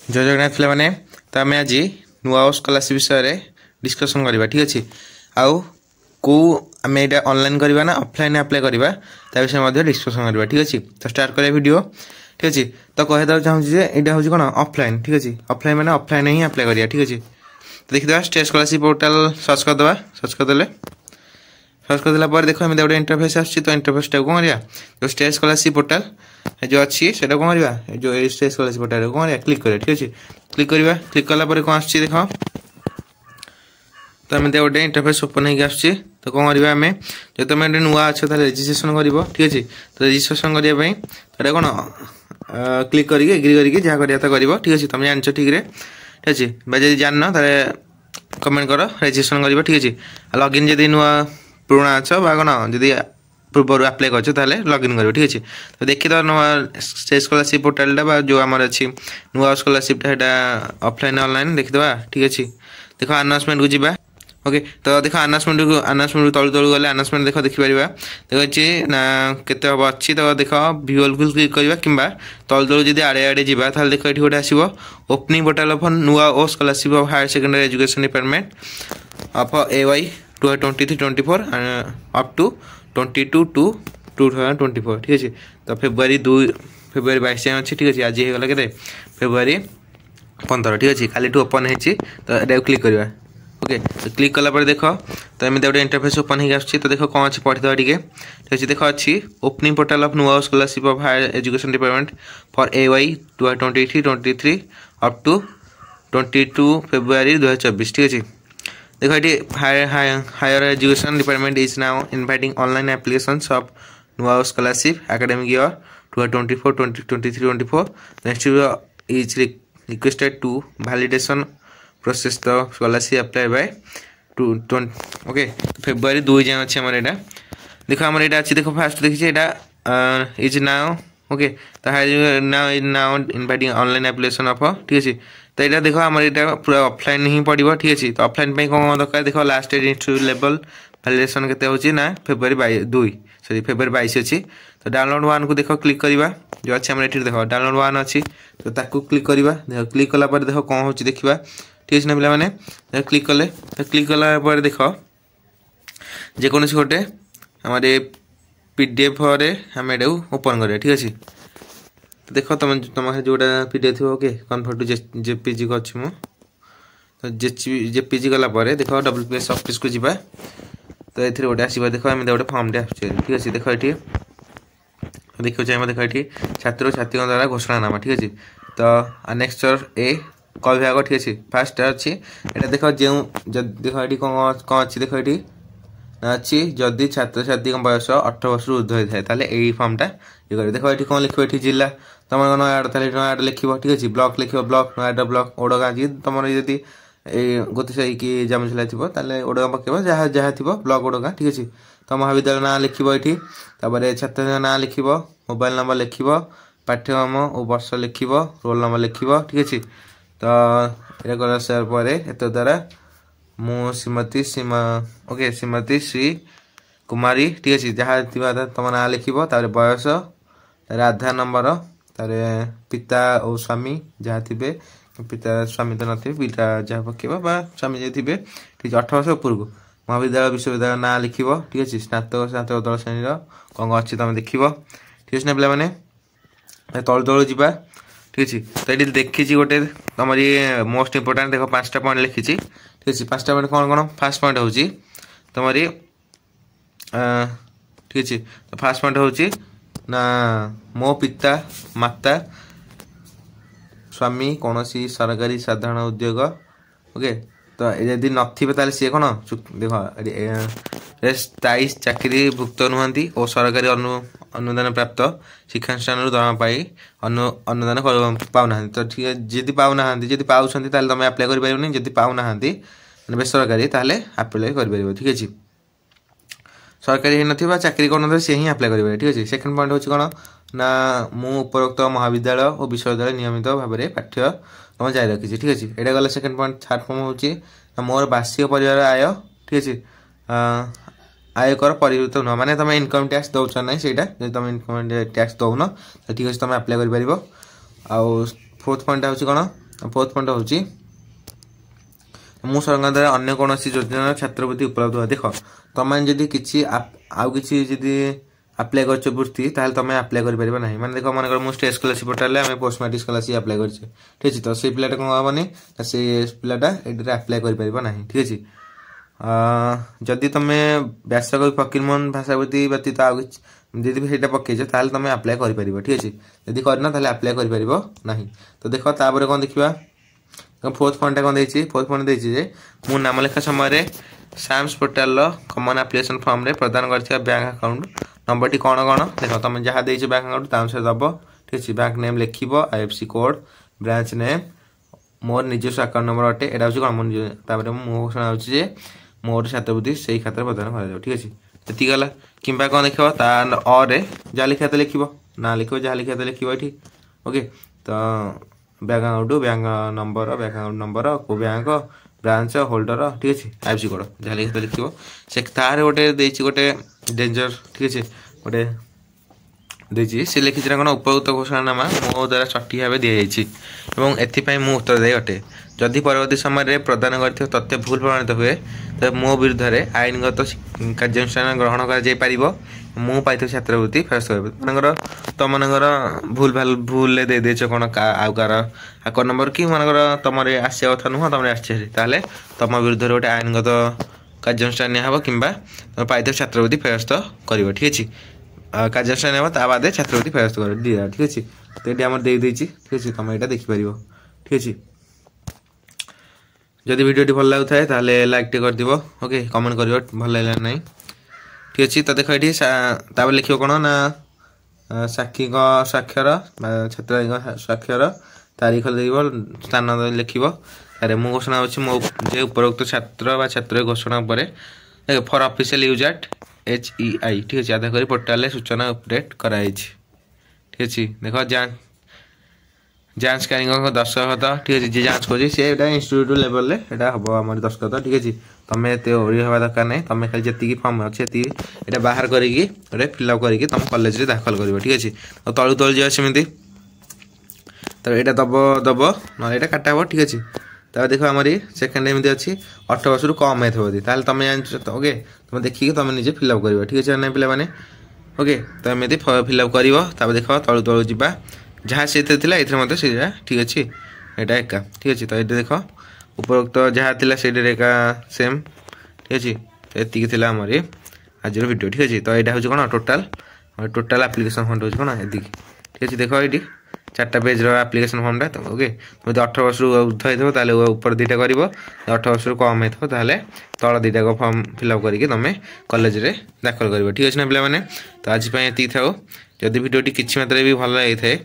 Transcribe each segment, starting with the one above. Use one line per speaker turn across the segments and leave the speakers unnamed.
जय जगन्नाथ पे तो आम आज नुआ स्कॉलरशिप विषय डिस्कसन करवा ठीक अच्छे आउ कौ आम यहाँ ऑनलाइन करवा ना ऑफलाइन अप्लाई करवा विषय डिस्कसन करवा ठीक अच्छे। तो स्टार्ट करा वीडियो ठीक अच्छे। तो कहते चाहूँगी यहाँ हूँ कौन ऑफलाइन ठीक अच्छे। ऑफलाइन मैंने ऑफलाइन ही अप्लाई करा ठीक अच्छे। तो देखीद स्टेट स्कॉलरशिप पोर्टाल सर्च करदे सर्च करदेला देख एम गोटे इंटरफेस आस इंटरफेस टाइम कौन करा जो स्टेट स्कॉलरशिप पोर्टाल जो अच्छी से कौन करवा जो स्टेट स्कॉलरशिप पोर्टाल कौन करा क्लिक करा ठीक अच्छे। क्लिक करवा क्लिक कला कौन आस देख तो एम गोटे इंटरफेस ओपन होगी आस तो कौन करवा आम जो तुम नुआ अच्छे रेजिस्ट्रेशन कर ठीक अच्छे। तो रेजिस्ट्रेशन करने कौन क्लिक करके एग्री करके जहाँ कर ठीक अच्छे। तुम जान ठीक ठीक अच्छे जब जान कमेंट कर रेजिस्ट्रेशन कर ठीक अच्छे। लॉगिन जब नुआ पुराना अच्छ कौन जदि पूर्व अप्लाई कर लॉगिन कर ठीक अच्छे। तो देखी तो स्टेट स्कॉलरशिप पोर्टाल जो आम अच्छी नुआ स्कॉलरशिप ऑफलाइन ऑनलाइन देखीद ठीक अच्छे। देख अनाउंसमेंट को जीवा ओके। तो देख अनाउंसमेंट तलू तलू गले अनाउंसमेंट देख देखिपर देखिए ना केते हम अच्छी। तो देख व्यूअल को क्लिक करवा कि तलू तलू जब आड़े आड़े जावा देख ये गोटे आसो opening portal of Nua O scholarship of higher secondary education department of AY 2023-24 up to 22/2/2024 ठीक अच्छे। तो फेब्रुआरी 22 अच्छी ठीक अच्छे। आज होगा के फेब्रुआरी 15 ठीक अच्छे। खाली ओपन होती तो ये क्लिक करवा ओके। तो क्लिक कला देख तो एम गोटे इंटरफेस ओपन हो आस तो देख कौन अच्छे पढ़ीद टे ठीक अच्छे। देख अच्छी opening portal of Nua scholarship of higher education department for AY 2023 up to 22 February 2024 ठीक अच्छे। देखो ये higher education department is now inviting online applications of Nua scholarship academic year 2024 next is requested to validation process the scholarship apply by okay. February 2 जाए अच्छे आम यहाँ देख आम यहाँ अच्छी देख फास्ट देखिए यहाँ इज नाउ ओके। तो now inviting online application of ठीक अच्छे। तो यहाँ देख आम यहाँ पूरा ऑफलाइन ही पड़ो ठीक अच्छे। तो ऑफलाइन कौन दरकार देख लास्ट इंटरव्यू लेवल वैलिडेशन के ना फेब्रुआरी 22 अच्छी। तो डाउनलोड 1 को देख क्लिक करवा जो अच्छे आम ये देख डाउनलोड 1 अच्छी तो ताकू क्लिक करवा देख क्लिक कला देख कौन हो देखा ठीक अच्छे ना पे क्लिक कले क्लिक कला देख जेकोसी गोटे आम PDF आम ये ओपन कर ठीक अच्छे। तो देख तुम जोटा PDF थी ओके कन्वर्ट टू JPG को अच्छी मु तो JPG गला देख WPS ऑफिस को जीवा तो ये गोटे आसवा देख एम गोटे फॉर्मटे आस ठीक अच्छे। देख ये देखो चाहिए देख ये छात्र छात्री द्वारा घोषणानामा ठीक अच्छे। तो नेक्स्ट ए कल भाग ठीक अच्छे। फास्ट अच्छी यहाँ देख जो देख ये कौन अच्छी देख ये अच्छी जदि छात्र छात्री बयस 18 वर्ष ऊर्ध होता है यही फॉर्मटा ये कर देख ये कौन लिख ये जिला तुम नयागढ़ नयागढ़ लिख ठीक अच्छे। ब्लॉक लिख ब्लॉक नयागढ़ ब्लॉक ओडगाँ जी तुम जदि गोतिसाई कि जामुझला थी ओडगाँ पकेब जहाँ जहाँ थी ब्लॉक ओडगाँ ठीक अच्छे। तो महाविद्यालय ना लिख ये छात्र ना लिख मोबाइल नंबर लिख पाठ्यक्रम और वर्ष लिख रोल नंबर लिख ठीक अच्छे। तो ये कर सारे एत द्वारा मु श्रीमती ओके श्रीमती श्री कुमारी ठीक अच्छे जहाँ थी तुम ना लिख बयस आधार नंबर तार पिता और स्वामी जहाँ थे पिता स्वामी तो थे पिता जहाँ पकेब स्वामी जी थे ठीक 18 वर्ष उपरको महाविद्यालय विश्वविद्यालय ना लिख ठीक अच्छे। स्नातक स्नातक दल श्रेणी कौन कौन अच्छी तुम देख ठीक अच्छे ना पे तलू तलू जावा ठीक अच्छे। तो ये देखी गोटे तुम ये मोस्ट इंपोर्टाट देख 5टा पॉइंट लिखी ठीक अच्छे। 5टा पॉइंट कौन कौन फास्ट पॉइंट हूँ तुम ठीक अच्छे। तो फास्ट पॉइंट हूँ ना मो पिता माता स्वामी कौन सी सरकारी साधारण उद्योग ओके। तो यदि नथिबे सी कौन देख स्थायी चाकरी भुक्त नुहति और सरकारी अनुदान प्राप्त शिक्षानुष्ठान दरमा पाई अनुदान पाऊना। तो ठीक है जदि पाऊना जदि पाँच तुम आप्लाय कर जदि पाऊना बेसरकारी आप्लाय कर ठीक अच्छे। सरकारी होना चाकरी कर सी ही आप्लाय कर ठीक अच्छे। सेकेंड पॉइंट हूँ कौन ना मु उपरोक्त महाविद्यालय और विश्वविद्यालय नियमित भाव में पाठ्यक्रम जारी रखी ठीक अच्छे। यहाँ गला सेकेंड पॉइंट थर्ड पॉइंट हूँ मोर वार्षिक परिवार आय ठीक अच्छे आयकर परिवृत नुह माने तुम इनकम टैक्स दौच ना से तुम इनकम टैक्स दौन तो ठीक अच्छे तुम आप्लाय कर। आउ फोर्थ पॉइंट हूँ कौन फोर्थ पॉइंट होची मु सरकार द्वारा अन्य कौन योजना छात्रवृत्ति उपलब्ध हुआ देख तुम जदि किसी आउ किसी जदि अप्लाई कर वृत्ति ताल तुम अप्लाई कर ना माने देख मन मुझे स्टेट स्कॉलरशिप पोर्टल में पोस्ट मैट्रिक स्कॉलरशिप अप्लाई कर ठीक है तो से पिलाटा कौन हेनी से पिलाटा ये अप्लाई कर ना ठीक है जदि तुम व्यासकवि फकीरमोहन भाषावृत्ति व्यतीत आउ जदि भी ସେଇଟା ପକେଇଛ ତାହେଲେ ତମେ ଆପ୍ଲାଏ କରିପାରିବ ଠିକ ଅଛି ଯଦି କରିନ ତାହେଲେ ଆପ୍ଲାଏ କରିପାରିବ ନାହିଁ ତ ଦେଖ ତାପରେ କ'ଣ ଦେଖିବା फोर्थ पॉइंट कौन देछि फोर्थ पॉइंट देछि जे मु नाम लेखा समय साम्स पोर्टल लो कॉमन एप्लिकेशन फॉर्म रे प्रदान करथिया बैंक अकाउंट नंबर टी कोन कोन देखो तुम जहाँ देछि बैंक अकाउंट ता अनुसार दबो ठीक अछि बैंक नेम लिखिबो आईएफएससी कोड ब्रांच नेम मोर निजस्व अकाउंट नंबर अटे एटा होछि कॉमन तापर मु घोषणा होछि जे मोर छात्रवृत्ति सेही खातार प्रदान करा जाउ ठीक अछि एति गला किंबा कोन देखिबो ता और रे जा लिखा त लिखिबो ना लिखिबो जा लिखा त लिखिबो एठी ओके तो बैंक अकाउंट नंबर को बैंक ब्रांच होल्डर ठीक अच्छे आईएफएससी कोड जहाँ लिखित लिखो से तार गोटे गोटे डेंजर ठीक अच्छे गोटे देसी से लिखी कौन उपयुक्त घोषणानामा मो द्वारा सठिक भाव दी जाइए एथपाई मु उत्तरदायी अटे जदि परवर्ती समय प्रदान कर तथ्य भूल प्रमाणित हुए तो मो विरुद्ध में आईनगत कार्यानुष्ठान ग्रहण कर मु पाई छात्रवृत्ति फेरस्त कर मनकर तुम मनकर भूल भाल भूल दे देच कौन आउ कार आक नंबर कि मनकर तुम आसा कथा नुह तुम आसे तुम विरुद्ध गोटे आईनगत कार्यानुष्ठान निहब कि तुम पाई छात्रवृत्ति फेरस्त कर ठीक अच्छे कार्यानुष्ठान हम ता बादे छात्रवृत्ति फेरस्त कर दिया ठीक अच्छे तो ये आम दे ठीक अच्छे तुम यहाँ देखिपर ठीक अच्छे जदि वीडियो भल लगुए ताहले लाइक टे कर दिबो ओके कमेंट करियो भल लागला नहीं ठीक अच्छे तो देख ये तापर लिखियो कौन ना साक्षी स्वाक्षर छात्र स्वाक्षर तारीख लिख स्थान लिख अरे मो घोषणा अच्छी मो जे उपरोक्त छात्र बा छात्र घोषणा पर for official use at HEI ठीक अच्छे आधार कर पोर्टाल सूचना अपडेट कराई ठीक अच्छे देख जांचकारी दस्तखत ठीक अच्छे जी जांच कर इंस्टीट्यूट लेवल हम आम दस्तखत ठीक अच्छे तुम ये ओरी हवा दरकार नहीं तुम खाली जी फॉर्म अच्छे ये बाहर करके फिलअप करके तुम कॉलेज रे दाखल कर ठीक अच्छे तो तलू तलू जाए सेमती तो यहाँ दब दब ना यहाँ काटा ठीक अच्छे तो देख आम सेकेंड एमती अच्छी 18 वर्ष कम है तुम जान ओके तुम देखिए तुम निजे फिलअप कर ठीक अच्छे ना पे ओके तो एमती फिलअप कर देख तलू तलू जा जहाँ से ये ठीक अच्छे यहाँ एका ठीक अच्छे तो ये देख उपरोक्त जहाँ थी एका सेम ठीक अच्छे ये आम आज वीडियो ठीक अच्छे तो यहाँ हूँ कौन टोटाल आप्लिकेसन फॉर्म हूँ कौन ये ठीक अच्छे देख ये 4टा पेज आप्लिकेसन फॉर्मटा तो ओके तुम 18 वर्ष ऊर्ध्व हो ऊपर 2टा कर 18 वर्ष कम हो तल 2टा फॉर्म फिलअप करके तुम कॉलेज रे दाखल कर ठीक अच्छे ना पे तो आज ये था जदि वीडियोटी किसी मात्रा भी भल लगी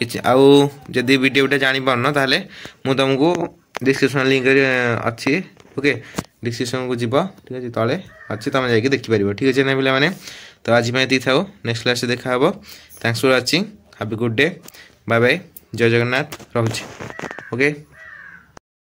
कि आउ जदि वीडियोटा जापारन ताहले मु तुमको डिस्क्रिप्शन लिंक अच्छी ओके डिस्क्रिप्शन को जीव ठीक अच्छे तले अच्छी तुम जाकि देखिपर ठीक अच्छे ना पे तो आज ये था नेक्स्ट क्लास देखा thanks for watching have a good day bye bye जय जगन्नाथ रोचे ओके।